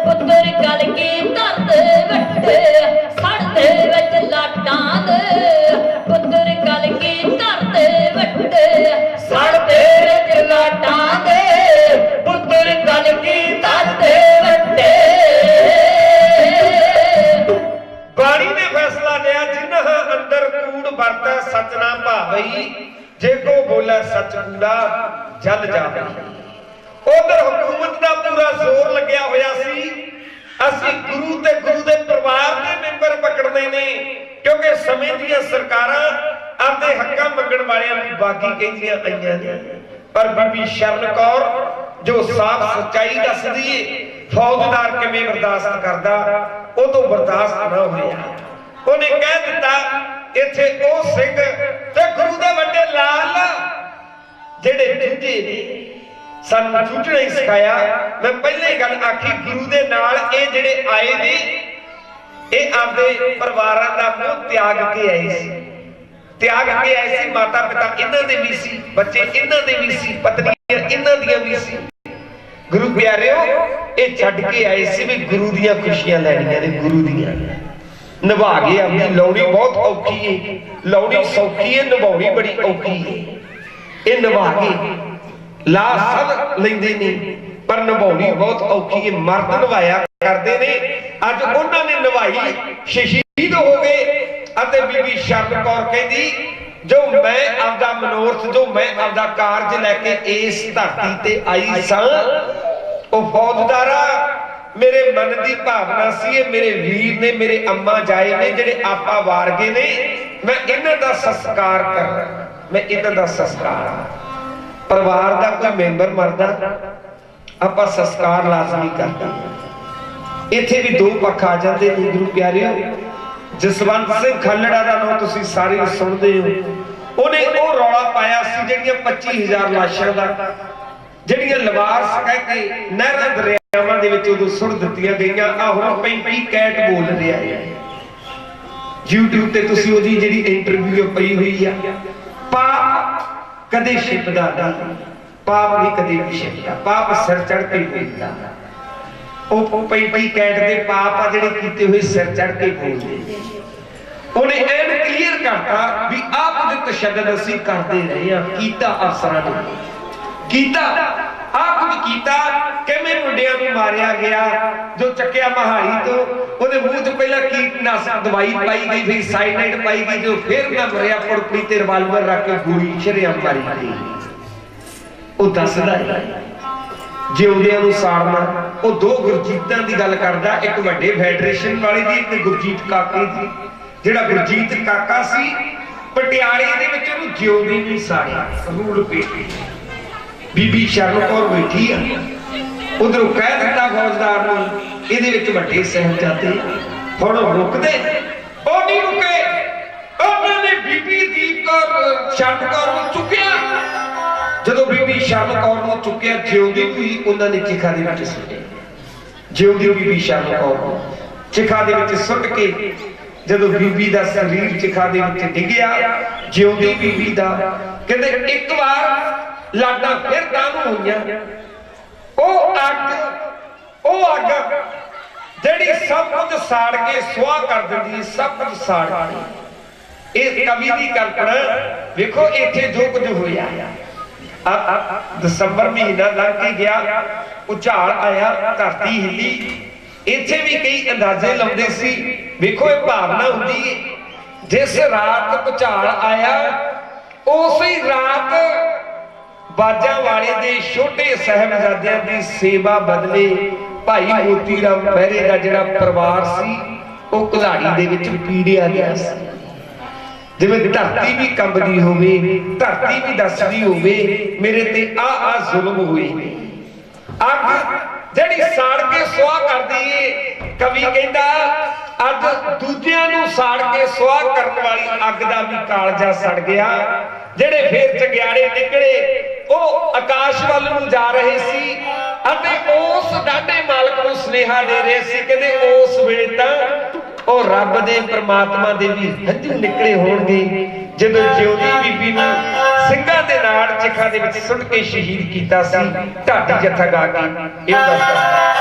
ਪੁੱਤਰ ਕਲਗੀ ਧਰਦੇ ਵੱਟੇ ਸੜਦੇ ਵਿੱਚ ਲਾਟਾਂ ਦੇ भाषा सच ना भावई, जे को बोले सच कूड़ा जल जावे। उधर हुकूमत का पूरा जोर लग्या होया सी, ਅਸੀਂ ਗੁਰੂ ਤੇ ਗੁਰੂ ਦੇ ਪਰਿਵਾਰ ਦੇ ਮੈਂਬਰ ਪਕੜਨੇ ਨੇ, ਕਿਉਂਕਿ ਸਮੇਂ ਦੀਆਂ ਸਰਕਾਰਾਂ ਆਪਦੇ ਹੱਕਾਂ ਮੰਗਣ ਵਾਲਿਆਂ ਨੂੰ ਬਾਗੀ ਕਹਿੰਦੀਆਂ ਆਈਆਂ ਨੇ। ਪਰ ਬੀਬੀ ਸ਼ਰਨ ਕੌਰ ਜੋ ਸਾਫ਼ ਸੱਚਾਈ ਦੱਸਦੀ ਏ, ਫੌਜਦਾਰ ਕਿਵੇਂ ਬਰਦਾਸ਼ਤ ਕਰਦਾ, ਉਹ ਤੋਂ ਬਰਦਾਸ਼ਤ ਨਾ ਹੋਇਆ। ਉਹਨੇ ਕਹਿ ਦਿੱਤਾ ਇੱਥੇ ਉਹ ਸਿੰਘ ਤੇ ਗੁਰੂ ਦੇ ਵੱਡੇ ਲਾਲ ਜਿਹੜੇ ਜੂਝੇ ਨੇ, ਸਾਨੂੰ ਜੂਝਣਾ ਹੀ ਸਿਖਾਇਆ। ਮੈਂ ਪਹਿਲਾਂ ਹੀ ਗੱਲ ਆਖੀ, ਗੁਰੂ ਦੇ ਨਾਲ ਇਹ ਜਿਹੜੇ ਆਏ ਨੇ ਇਹ ਆਪਦੇ ਪਰਿਵਾਰਾਂ ਦਾ ਮੋਹ ਤਿਆਗ ਕੇ ਆਏ ਸੀ, ਤਿਆਗ ਕੇ ਆਏ ਸੀ। ਮਾਤਾ ਪਿਤਾ ਇਹਨਾਂ ਦੇ ਵੀ ਸੀ, ਬੱਚੇ ਇਹਨਾਂ ਦੇ ਵੀ ਸੀ, ਪਤਨੀਆਂ ਇਹਨਾਂ ਦੀਆਂ ਵੀ ਸੀ। ਗੁਰੂ ਪਿਆਰਿਓ ਇਹ ਛੱਡ ਕੇ ਆਏ ਸੀ ਵੀ ਗੁਰੂ ਦੀਆਂ ਖੁਸ਼ੀਆਂ ਲੈਣੀਆਂ ਨੇ, ਗੁਰੂ ਦੀਆਂ ਨਿਭਾ ਗਏ। ਆਪਣੀ ਲਾਉਣੀ ਬਹੁਤ ਔਖੀ ਹੈ, ਲਾਉਣੀ ਸੌਖੀ ਹੈ, ਨਿਭਾਉਣੀ ਬੜੀ ਔਖੀ ਹੈ। ਇਹ ਨਿਭਾ ਕੇ ਲਾ ਸਭ ਲੈਂਦੇ ਨੇ, ਪਰ ਨਿਭਾਉਣੀ ਬਹੁਤ ਔਖੀ ਹੈ। ਮਰਦ ਨਿਭਾਇਆ ਕਰਦੇ ਨੇ, ਅੱਜ ਉਹਨਾਂ ਨੇ ਨਿਭਾਈ, ਸ਼ਹੀਦ ਹੋ ਗਏ। ਅਤੇ ਬੀਬੀ ਸ਼ਰਨ ਕੌਰ ਕਹਿੰਦੀ ਜੋ ਮੈਂ ਆਪਦਾ ਮਨੋਰਥ, ਜੋ ਮੈਂ ਆਪਦਾ ਕਾਰਜ ਲੈ ਕੇ ਇਸ ਧਰਤੀ ਤੇ ਆਈ ਸਾਂ, ਉਹ ਫੌਜਦਾਰਾ ਮੇਰੇ ਮਨ ਦੀ ਭਾਵਨਾ ਸੀ, ਇਹ ਮੇਰੇ ਵੀਰ ਨੇ, ਮੇਰੇ ਅੰਮਾ ਜਾਏ ਨੇ ਜਿਹੜੇ ਆਪਾ ਵਾਰ ਗਏ ਨੇ, ਮੈਂ ਇਹਨਾਂ ਦਾ ਸੰਸਕਾਰ ਕਰਨਾ, ਮੈਂ ਇਹਨਾਂ ਦਾ ਸੰਸਕਾਰ। ਪਰਿਵਾਰ ਦਾ ਕੋਈ ਮੈਂਬਰ ਮਰਦਾ ਆਪਾਂ ਸੰਸਕਾਰ ਲਾਜ਼ਮੀ ਕਰਦੇ। ਇੱਥੇ ਵੀ ਦੋ ਪੱਖ ਆ ਜਾਂਦੇ ਨੇ ਗੁਰੂ ਪਿਆਰਿਓ। ਜਸਵੰਤ ਸਿੰਘ ਖੱਲੜਾ ਦਾ ਨਾਮ ਤੁਸੀਂ ਸਾਰੇ ਸੁਣਦੇ ਹੋ। ਉਹਨੇ ਉਹ ਰੌਲਾ ਪਾਇਆ ਸੀ ਜਿਹੜੀਆਂ 25,000 ਲਾਸ਼ਾਂ ਦਾ, ਜਿਹੜੀਆਂ ਲਵਾਰਸ ਕਹਿ ਕੇ ਨਹਿਰਾਂ ਦਰਿਆਵਾਂ ਦੇ ਵਿੱਚ ਉਦੋਂ ਸੁੱਟ ਦਿੱਤੀਆਂ ਗਈਆਂ। ਆ ਹੁਣ 35 ਕੈਟ ਬੋਲ ਰਿਹਾ ਹੈ YouTube ਤੇ, ਤੁਸੀਂ ਉਹਦੀ ਜਿਹੜੀ ਇੰਟਰਵਿਊ ਪਈ ਹੋਈ ਆ। ਪਾਪ ਕਦੇ ਛਿਪਦਾ ਨਹੀਂ, ਪਾਪ ਨਹੀਂ ਕਦੇ ਵੀ ਛਿਪਦਾ, ਪਾਪ ਸਿਰ ਚੜ ਕੇ ਬੋਲਦਾ। ਉਹ 35 ਕੈਟ ਦੇ ਪਾਪ ਆ ਜਿਹੜੇ ਕੀਤੇ ਹੋਏ ਸਿਰ ਚੜ ਕੇ ਬੋਲਦੇ। ਉਹਨੇ ਐਨ ਕਲੀਅਰ ਕਰਤਾ ਵੀ ਆਪ ਦੇ ਤਸ਼ੱਦਦ ਅਸੀਂ ਕਰਦੇ ਰਹੇ ਆ, ਕੀਤਾ ਅਫਸਰਾਂ ਨੇ ਕੀਤਾ, ਆਪ ਵੀ ਕੀਤਾ। ਕਿਵੇਂ ਮੁੰਡਿਆਂ ਨੂੰ ਮਾਰਿਆ ਗਿਆ, ਜੋ ਚੱਕਿਆ ਮਹਾਲੀ ਤੋਂ, ਉਹਦੇ ਮੂੰਹ 'ਚ ਪਹਿਲਾਂ ਕੀਟਨਾਸ਼ਕ ਦਵਾਈ ਪਾਈ ਗਈ, ਫਿਰ ਸਾਈਨਾਈਡ ਪਾਈ ਗਈ, ਜੋ ਫਿਰ ਨਾ ਮਰਿਆ ਪੁੜਪੜੀ ਤੇ ਰਿਵਾਲਵਰ ਰੱਖ ਕੇ ਗੋਲੀ ਸ਼ਰੇਆਮ ਮਾਰੀ ਗਈ। ਉਹ ਦੱਸਦਾ ਹੈ ਜਿਉਂਦਿਆਂ ਨੂੰ ਸਾੜਨਾ। ਉਹ ਦੋ ਗੁਰਜੀਤਾਂ ਦੀ ਗੱਲ ਕਰਦਾ, ਇੱਕ ਵੱਡੇ ਫੈਡਰੇਸ਼ਨ ਵਾਲੇ ਦੀ, ਇੱਕ ਗੁਰਜੀਤ ਕਾਕੇ ਦੀ। ਜਿਹੜਾ ਗੁਰਜੀਤ ਕਾਕਾ ਸੀ ਪਟਿਆਲੇ ਦੇ ਵਿੱਚ, ਉਹਨੂੰ ਜਿਉਂਦੇ ਨਹੀਂ ਸਾੜਿਆ, ਰੂਲ ਪੇਟੀ। ਬੀਬੀ ਸ਼ਰਨ ਕੌਰ ਬੈਠੀ ਆ, ਉਧਰੋਂ ਕਹਿ ਦਿੱਤਾ ਫੌਜਦਾਰ ਨੂੰ ਇਹਦੇ ਵਿੱਚ ਵੱਡੇ ਸਾਹਿਬਜ਼ਾਦੇ। ਹੁਣ ਰੁਕਦੇ, ਉਹ ਨਹੀਂ ਰੁਕੇ। ਉਹਨਾਂ ਨੇ ਬੀਬੀ ਦੀਪ ਕੌਰ ਸ਼ਰਨ ਕੌਰ ਨੂੰ ਚੁੱਕਿਆ। ਜਦੋਂ ਬੀਬੀ ਸ਼ਰਨ ਕੌਰ ਨੂੰ ਚੁੱਕਿਆ, ਜਿਉਂਦੀ ਹੋਈ ਉਹਨਾਂ ਨੇ ਚਿਖਾ ਦੇ ਵਿੱਚ ਸੁੱਟਿਆ। ਜਿਉਂਦੀ ਬੀਬੀ ਸ਼ਰਨ ਕੌਰ ਨੂੰ ਚਿਖਾ ਦੇ ਵਿੱਚ ਸੁੱਟ ਕੇ ਜਦੋਂ ਬੀਬੀ ਦਾ ਸਰੀਰ ਚਿਖਾ ਦੇ ਵਿੱਚ ਡਿੱਗਿਆ, ਜਿਉਂਦੀ ਬੀਬੀ ਦਾ, ਕਹਿੰਦੇ ਇੱਕ ਵਾਰ ਲਾਡਾਂ ਫਿਰ ਕਾਹਨੂੰ ਹੋਈਆਂ। ਉਹ ਅੱਗ ਜਿਹੜੀ ਸਭ ਕੁਝ ਸਾੜ ਕੇ ਸੁਆਹ ਕਰ ਦਿੰਦੀ, ਸਭ ਕੁਝ ਸਾੜ ਕੇ। ਇਹ ਕਵੀ ਦੀ ਕਲਪਨਾ ਵੇਖੋ। ਇੱਥੇ ਜੋ ਕੁਝ ਹੋਇਆ, ਦਸੰਬਰ ਮਹੀਨਾ ਲੰਘ ਕੇ ਗਿਆ, ਉਝਾਲ ਆਇਆ, ਧਰਤੀ ਹਿੱਲੀ। ਇੱਥੇ ਵੀ ਕਈ ਅੰਦਾਜ਼ੇ ਲਾਉਂਦੇ ਸੀ। ਵੇਖੋ ਇਹ ਭਾਵਨਾ ਹੁੰਦੀ ਹੈ, ਜਿਸ ਰਾਤ ਭੁਚਾਲ ਆਇਆ ਉਸੇ ਰਾਤ ਬਾਜਾਂ ਵਾਲੇ ਦੇ ਛੋਟੇ ਸਾਹਿਬਜ਼ਾਦਿਆਂ ਦੀ ਸੇਵਾ ਬਦਲੇ ਭਾਈ ਮੋਤੀ ਰਾਮ ਮਹਿਰੇ ਦਾ ਜਿਹੜਾ ਪਰਿਵਾਰ ਸੀ ਉਹ ਕੁਲਾੜੀ ਦੇ ਵਿੱਚ ਪੀੜਿਆ ਗਿਆ ਸੀ। ਜਿਵੇਂ ਧਰਤੀ ਵੀ ਕੰਬਦੀ ਹੋਵੇ, ਧਰਤੀ ਵੀ ਦੱਸਦੀ ਹੋਵੇ ਮੇਰੇ ਤੇ ਆ ਜ਼ੁਲਮ ਹੋਏ। ਅੱਗ ਜਿਹੜੀ ਸਾੜ ਕੇ ਸੁਆਹ ਕਰਦੀ ਏ, ਕਵੀ ਕਹਿੰਦਾ ਅੱਜ ਦੂਜਿਆਂ ਨੂੰ ਸਾੜ ਕੇ ਸੁਆਹ ਕਰਨ ਵਾਲੀ ਅੱਗ ਦਾ ਵੀ ਕਾਲਜਾ ਸੜ ਗਿਆ। ਜਿਹੜੇ ਫੇਰ ਚੰਗਿਆੜੇ ਨਿਕਲੇ ਉਹ ਆਕਾਸ਼ ਵੱਲ ਨੂੰ ਜਾ ਰਹੇ ਸੀ ਅਤੇ ਉਸ ਡਾਢੇ ਮਾਲਕ ਨੂੰ ਸੁਨੇਹਾ ਦੇ ਰਹੇ ਸੀ, ਕਹਿੰਦੇ ਉਸ ਵੇਲੇ ਤਾਂ ਉਹ ਰੱਬ ਦੇ ਪ੍ਰਮਾਤਮਾ ਦੇ ਵੀ ਹੰਝੂ ਨਿਕਲੇ ਹੋਣਗੇ ਜਦੋਂ ਜਿਉਂਦੀ ਬੀਬੀ ਨੂੰ ਸਿੰਘਾਂ ਦੇ ਨਾਲ ਚਿਖਾ ਦੇ ਵਿੱਚ ਸੁੱਟ ਕੇ ਸ਼ਹੀਦ ਕੀਤਾ ਸੀ। ਢਾਡੀ ਜੱਥਾ ਗਾ ਕੇ ਇਹ ਦੱਸਦਾ।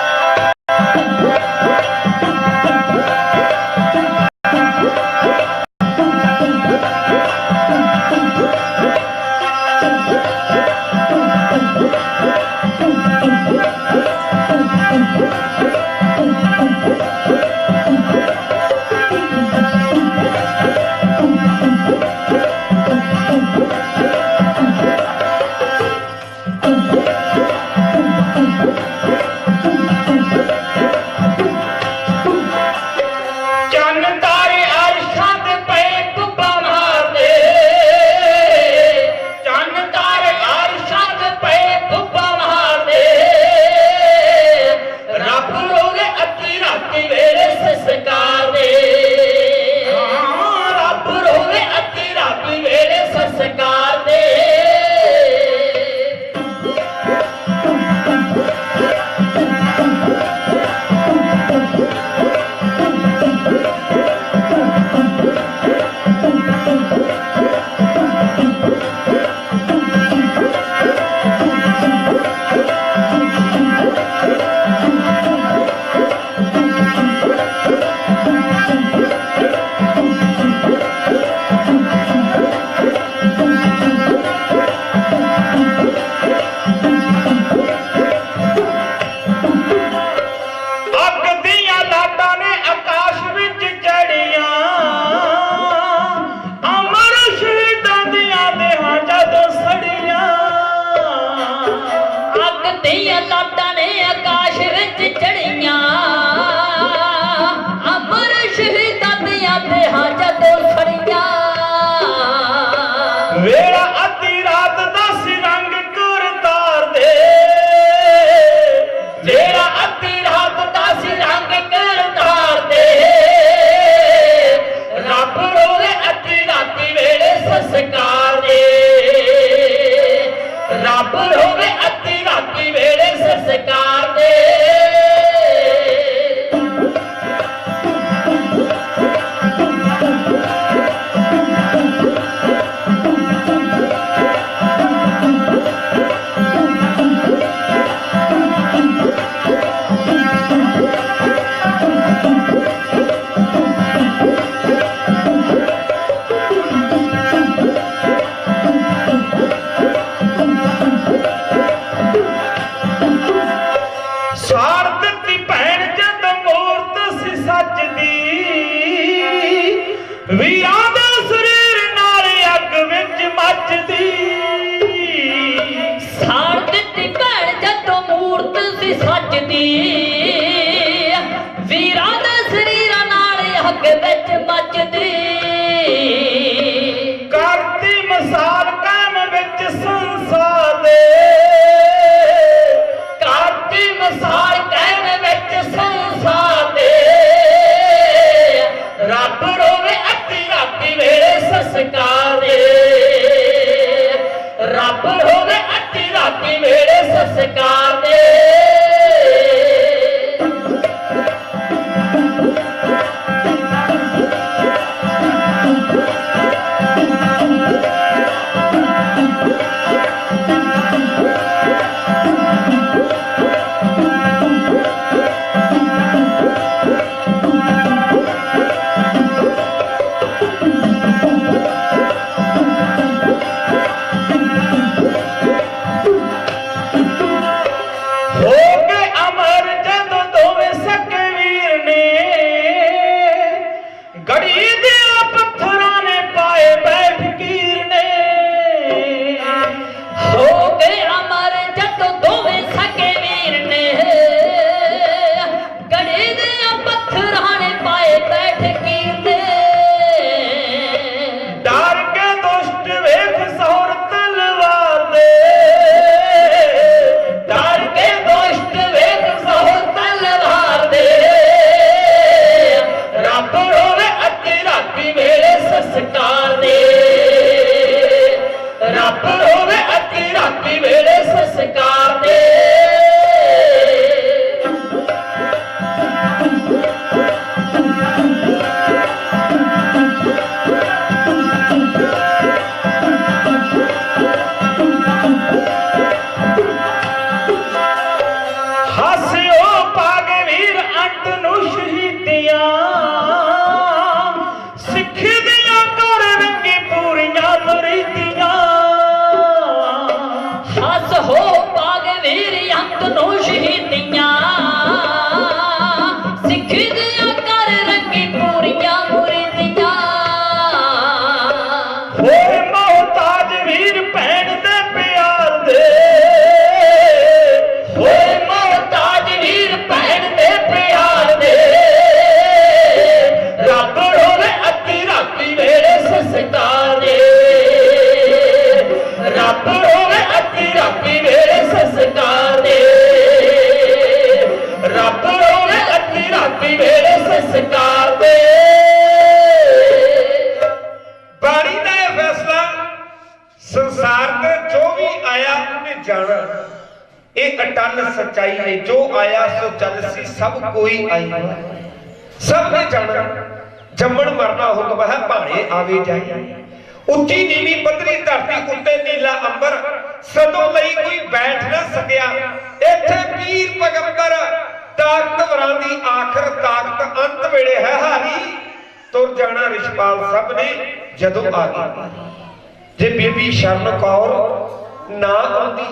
ਦੀਆਂ ਲਾਟਾਂ ਨੇ ਆਕਾਸ਼ ਵਿੱਚ ਚੜੀਆਂ ਅਮਰ ਸ਼ਹੀਦਾਂ ਦੀਆਂ ਦੇਹਾਂ ਜਦੋਂ ਖੜੀਆਂ ਵੇਲਾ ਅੱਧੀ ਰਾਤ ਦਾ ਰੰਗ ਗੁਰਦਾਰ ਦੇ ਜਿਹੜਾ ਅੱਧੀ ਰਾਤ ਦਾ ਰੰਗ ਗੁਰਦਾਰ ਦੇ ਰੱਬ ਰੋਵੇ ਅੱਧੀ ਰਾਤੀ ਵੇਲੇ ਸੰਸਕਾਰ ਦੇ ਰੱਬ ਰੋਵੇ ਅੱਧੀ ਰਾਤੀ ਵੇਲੇ ਸੰਸਕਾਰ ਦੇ ਵੀਰਾਂ ਦੇ ਸਰੀਰ ਨਾਲ ਅੱਗ ਵਿੱਚ ਮੱਚਦੀ ਸਾੜ ਦਿੱਤੀ ਭੈਣ ਜਦੋਂ ਮੂਰਤ ਸੀ ਸੱਜਦੀ ਵੀਰਾਂ ਦੇ ਸਰੀਰਾਂ ਨਾਲ ਅੱਗ ਵਿੱਚ ਮੱਚਦੀ ਕਰਤੀ ਮਿਸਾਲ ਕਾਇਮ ਵਿੱਚ ਸੰਸਾਰ ਦੇ ਕਰਤੀ ਮਿਸਾਲ ਕਾਇਮ ਵਿੱਚ ਸੰਸਾਰ ਦੇ ਰੱਬ ਰੋਵੇ ਅੱਧੀ ਰਾਤੀ ਵੇਲੇ ਸੰਸਕਾਰ ਦੇ ਰੱਬ ਰੋਵੇ ਅੱਧੀ ਰਾਤੀ ਵੇਲੇ ਸੰਸਕਾਰ ਦੇ सच्चाई है जो आया सो चल सी सब कोई आई सब ने जाना जम्मन मरना हुक्म है भाणे आवे जाए उच्ची नीवी पद्धरी धरती उत्ते नीला अंबर सदों लई कोई बैठ ना सकिया इत्थे पीर पैगंबर ताकतवरां दी आखिर ताकत अंत वेले है हारी तुर जाना रिशपाल सब ने जदों आ गई जे बीबी शरण कौर ना आंदी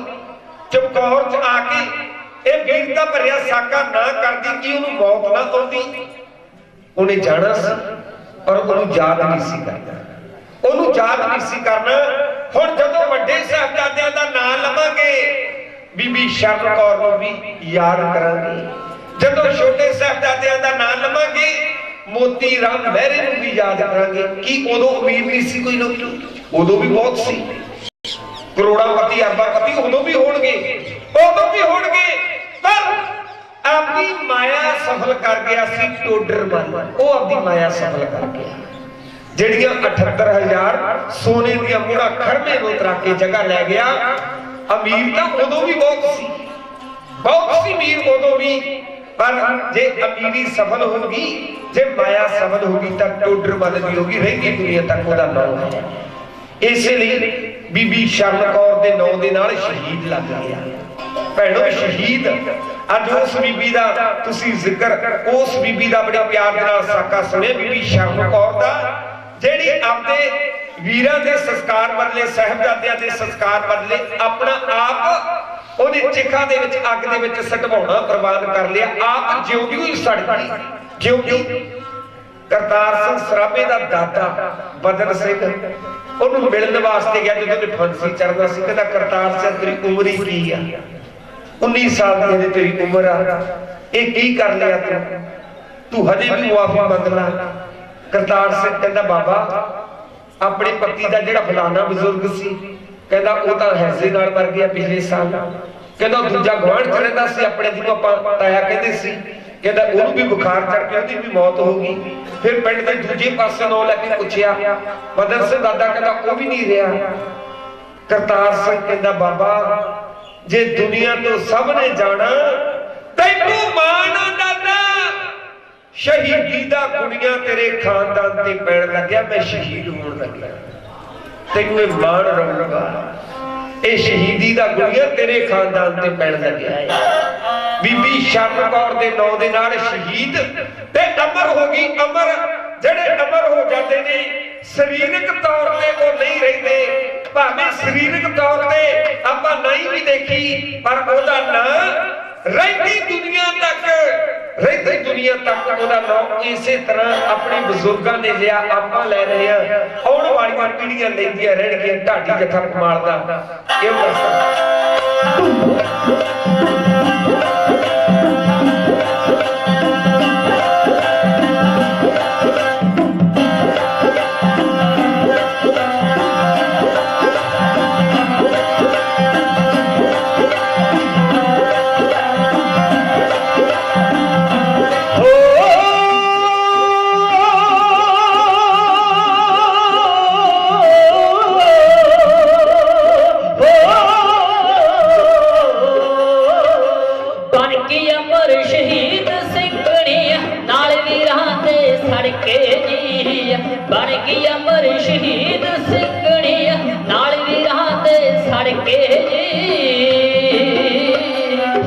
चमकौर च आके ये वीरता भरिया साका ना करदी कि उन्हें मौत ना आती उन्हें जाना सी और उन्हें याद नहीं सी करना उन्हें याद नहीं सी करना हुण जदों वड्डे साहिबजादियां दा नाम लवांगे बीबी शरण कौर नूं भी याद करांगे। जदों छोटे साहिबजादियां दा नाम लवांगे मोती राम महरे नूं भी याद करांगे। की उदों अमीर नहीं सी कोई लोग, उदों भी बहुत सी, करोड़ापति अरबापति उदों भी होणगे, उदों भी होणगे, पर अपनी माया सफल कर गया सी टोडर मन, वो अपनी माया सफल कर गया। ਜਿਹੜੀਆਂ 78,000 सोने ਦੀਆਂ ਮੁਹਰਾਂ ਖਰਮੇ ਨੂੰ ਤਰਾ ਕੇ ਜਗ੍ਹਾ ਲੈ ਗਿਆ। ਅਮੀਰ ਤਾਂ ਉਦੋਂ ਵੀ ਬਹੁਤ ਸੀ ਅਮੀਰ ਉਦੋਂ ਵੀ, ਪਰ ਜੇ ਅਮੀਰੀ ਸਫਲ ਹੋਗੀ, ਜੇ ਮਾਇਆ ਸਫਲ ਹੋਗੀ ਤਾਂ ਟੋਡਰ ਬਣਦੀ ਹੋਗੀ, ਰਹਿੰਦੀ ਦੁਨੀਆ ਤੱਕ ਉਹਦਾ ਨਾਮ ਹੈ। ਇਸੇ ਲਈ ਬੀਬੀ ਸ਼ਰਨ ਕੌਰ ਦੇ ਨਾਂ ਦੇ ਨਾਲ ਸ਼ਹੀਦ ਲੱਗ ਗਿਆ। ਭੈਣੋ ਸ਼ਹੀਦ ਅੱਜ ਉਸ ਬੀਬੀ ਦਾ ਤੁਸੀਂ ਜ਼ਿਕਰ, ਉਸ ਬੀਬੀ ਦਾ ਬੜੇ ਪਿਆਰ ਦੇ ਨਾਲ ਸਾਕਾ ਸੁਣਿਆ, ਬੀਬੀ ਸ਼ਰਨ ਕੌਰ ਦਾ, ਜਿਹੜੀ ਆਪਦੇ ਵੀਰਾਂ ਦੇ ਸੰਸਕਾਰ ਬਦਲੇ, ਸਾਹਿਬਜ਼ਾਦਿਆਂ ਦੇ ਸੰਸਕਾਰ ਬਦਲੇ ਆਪਣਾ ਆਪ ਉਹਨੇ ਚਿਖਾਂ ਦੇ ਵਿੱਚ ਅੱਗ ਦੇ ਵਿੱਚ ਸਟਵਾਉਣਾ ਪ੍ਰਵਾਨ ਕਰ ਲਿਆ। ਆਪ ਜਿਉਂਦੀ ਹੋਈ ਸੜ ਗਈ, ਜਿਉਂਦੀ। ਕਰਤਾਰ ਸਿੰਘ ਸਰਾਭੇ ਦਾ ਦਾਦਾ ਬਦਨ ਸਿੰਘ ਉਹਨੂੰ ਮਿਲਣ ਵਾਸਤੇ ਗਿਆ ਜਦੋਂ ਤੇ ਫਾਂਸੀ ਚੜ੍ਹਦਾ ਸੀ। ਕਹਿੰਦਾ ਕਰਤਾਰ ਸਿੰਘ ਤੇਰੀ ਉਮਰ ਹੀ ਕੀ ਆ? 19 ਸਾਲ ਦੀ ਹਜੇ ਤੇਰੀ ਉਮਰ ਆ, ਇਹ ਕੀ ਕਰ ਲਿਆ ਤੂੰ ਹਜੇ ਵੀ ਮੁਆਫੀ ਮੰਗ ਲਾ। ਕਰਤਾਰ ਸਿੰਘ ਕਹਿੰਦਾ ਬਾਬਾ ਆਪਣੇ ਪਤੀ ਦਾ ਜਿਹੜਾ ਫਲਾਣਾ ਬਜ਼ੁਰਗ ਸੀ, ਕਹਿੰਦਾ ਉਹ ਤਾਂ ਹੈਜ਼ੇ ਨਾਲ ਮਰ ਗਿਆ ਪਿਛਲੇ ਸਾਲ। ਕਹਿੰਦਾ ਦੂਜਾ ਗਵਾਂਢ ਚ ਰਹਿੰਦਾ ਸੀ ਆਪਣੇ, ਜਿਹਨੂੰ ਆਪਾਂ ਤਾਇਆ ਕਹਿੰਦੇ ਸੀ, ਕਹਿੰਦਾ ਉਹਨੂੰ ਵੀ ਬੁਖਾਰ ਚੜ ਕੇ ਉਹਦੀ ਵੀ ਮੌਤ ਹੋ ਗਈ। ਫਿਰ ਪਿੰਡ ਦੇ ਦੂਜੇ ਪਾਸੇ ਨੂੰ ਲੈ ਕੇ ਪੁੱਛਿਆ, ਬਦਨ ਸਿੰਘ ਦਾਦਾ ਕਹਿੰਦਾ ਉਹ ਵੀ ਨਹੀਂ ਰਿਹਾ। ਕਰਤਾਰ ਸਿੰਘ ਕਹਿੰਦਾ ਬਾਬਾ ਜੇ ਦੁਨੀਆ ਤੋਂ ਸਭ ਨੇ ਜਾਣਾ ਤੈਨੂੰ ਮਾਣ ਦਾਦਾ, ਸ਼ਹੀਦੀ ਦਾ ਗੁਣੀਆਂ ਤੇਰੇ ਖਾਨਦਾਨ ਤੇ ਪੈਣ ਲੱਗਿਆ, ਮੈਂ ਸ਼ਹੀਦ ਹੋਣ ਲੱਗਿਆ, ਤੈਨੂੰ ਇਹ ਮਾਣ ਰਹੂਗਾ, ਇਹ ਸ਼ਹੀਦੀ ਦਾ ਗੁਣੀਆਂ ਤੇਰੇ ਖਾਨਦਾਨ ਤੇ ਪੈਣ ਲੱਗਿਆ ਹੈ। ਬੀਬੀ ਸ਼ਰਨ ਕੌਰ ਦੇ ਨਾਂ ਦੇ ਨਾਲ ਸ਼ਹੀਦ ਤੇ ਅਮਰ ਹੋ ਗਈ। ਅਮਰ ਜਿਹੜੇ ਅਮਰ ਹੋ ਜਾਂਦੇ ਨੇ ਸਰੀਰਕ ਤੌਰ ਤੇ ਉਹ ਨਹੀਂ ਰਹਿੰਦੇ, ਭਾਵੇਂ ਸਰੀਰਕ ਤੌਰ ਤੇ ਆਪਾਂ ਨਹੀਂ ਵੀ ਦੇਖੀ, ਪਰ ਉਹਦਾ ਨਾਂ ਰਹਿੰਦੀ ਦੁਨੀਆ ਤੱਕ ਉਹਦਾ ਨਾਮ ਇਸੇ ਤਰ੍ਹਾਂ ਆਪਣੇ ਬਜ਼ੁਰਗਾਂ ਨੇ ਲਿਆ, ਆਪਾਂ ਲੈ ਰਹੇ ਆ, ਆਉਣ ਵਾਲੀਆਂ ਪੀੜ੍ਹੀਆਂ ਲੈਂਦੀਆਂ ਰਹਿਣਗੀਆਂ। ਢਾਡੀ ਜੱਥਾ ਕਮਾਲ ਦਾ ਇਹ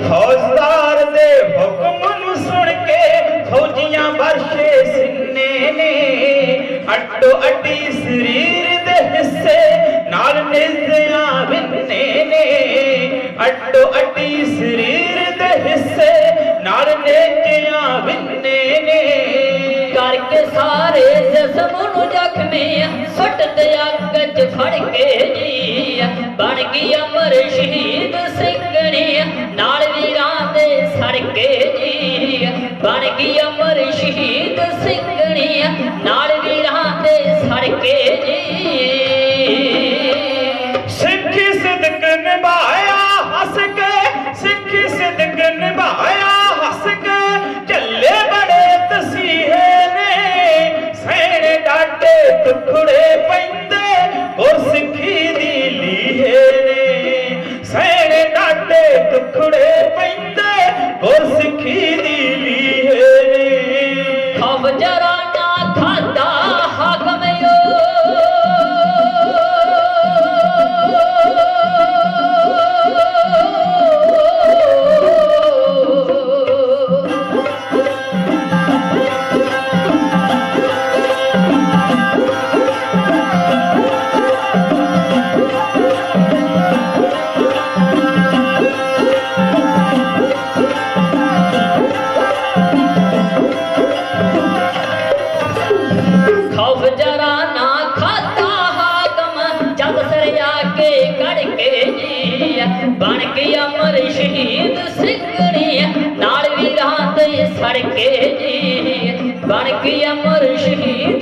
फौजदार दे हुक्म नु सुन के फौजियां बरशे सिन्ने ने, अड्डो अड्डी शरीर दे हिस्से नाल निज़ियां विन्ने ने, अड्डो अड्डी शरीर दे हिस्से नाल निज़ियां विन्ने ने, करके सारे जिस्म नु जख्मी सुट दे अग च फड़ के जी, बन गई अमर शहीद सिंघणी नाल वीरां दे सड़ के जी, बन गई अमर शहीद सिंघणी नाल वीरां दे सड़ के जी। सिक्खी सिदक निभाया हस के, सिक्खी सिदक निभाया हस के, झल्ले बड़े तसीहे ने, सैने डाटे टुकड़े पैंदे और सिक्खी दी लीहे ने, सैने डाटे टुकड़े पैंदे और सिक्खी दी लीहे ने। खब जरा ना खाता हाकम यो, खब जरा ना खाता हाकम जब सरिया के कड़ के जी, ਬਣ ਕੇ ਅਮਰ ਸ਼ਹੀਦ ਸਿੰਘਣੀ ਨਾਲ ਵੀਰਾਂ ਦੇ ਸੜਕੇ ਜੀ ਬਣ ਕੇ ਅਮਰ ਸ਼ਹੀਦ